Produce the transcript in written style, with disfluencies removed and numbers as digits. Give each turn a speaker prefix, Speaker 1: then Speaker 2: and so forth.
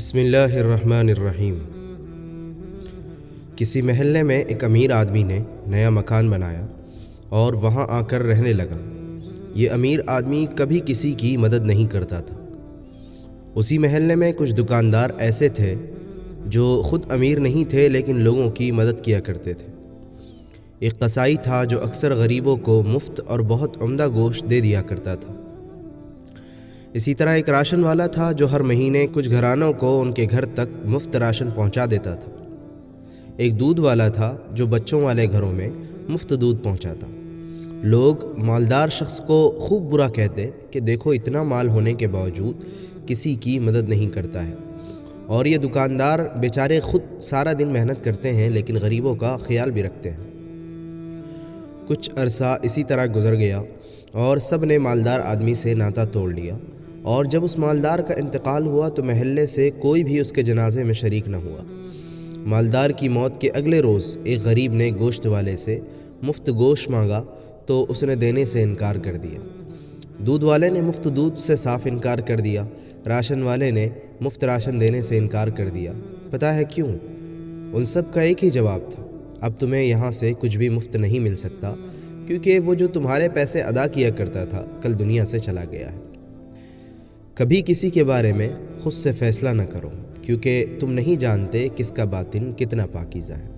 Speaker 1: بسم اللہ الرحمن الرحیم۔ کسی محلے میں ایک امیر آدمی نے نیا مکان بنایا اور وہاں آ کر رہنے لگا۔ یہ امیر آدمی کبھی کسی کی مدد نہیں کرتا تھا۔ اسی محلے میں کچھ دکاندار ایسے تھے جو خود امیر نہیں تھے لیکن لوگوں کی مدد کیا کرتے تھے۔ ایک قصائی تھا جو اکثر غریبوں کو مفت اور بہت عمدہ گوشت دے دیا کرتا تھا۔ اسی طرح ایک راشن والا تھا جو ہر مہینے کچھ گھرانوں کو ان کے گھر تک مفت راشن پہنچا دیتا تھا۔ ایک دودھ والا تھا جو بچوں والے گھروں میں مفت دودھ پہنچاتا۔ لوگ مالدار شخص کو خوب برا کہتے کہ دیکھو اتنا مال ہونے کے باوجود کسی کی مدد نہیں کرتا ہے، اور یہ دکاندار بیچارے خود سارا دن محنت کرتے ہیں لیکن غریبوں کا خیال بھی رکھتے ہیں۔ کچھ عرصہ اسی طرح گزر گیا اور سب نے مالدار آدمی سے ناطہ توڑ لیا، اور جب اس مالدار کا انتقال ہوا تو محلے سے کوئی بھی اس کے جنازے میں شریک نہ ہوا۔ مالدار کی موت کے اگلے روز ایک غریب نے گوشت والے سے مفت گوشت مانگا تو اس نے دینے سے انکار کر دیا۔ دودھ والے نے مفت دودھ سے صاف انکار کر دیا۔ راشن والے نے مفت راشن دینے سے انکار کر دیا۔ پتہ ہے کیوں؟ ان سب کا ایک ہی جواب تھا، اب تمہیں یہاں سے کچھ بھی مفت نہیں مل سکتا، کیونکہ وہ جو تمہارے پیسے ادا کیا کرتا تھا کل دنیا سے چلا گیا ہے۔ کبھی کسی کے بارے میں خود سے فیصلہ نہ کرو، کیونکہ تم نہیں جانتے کس کا باطن کتنا پاکیزہ ہے۔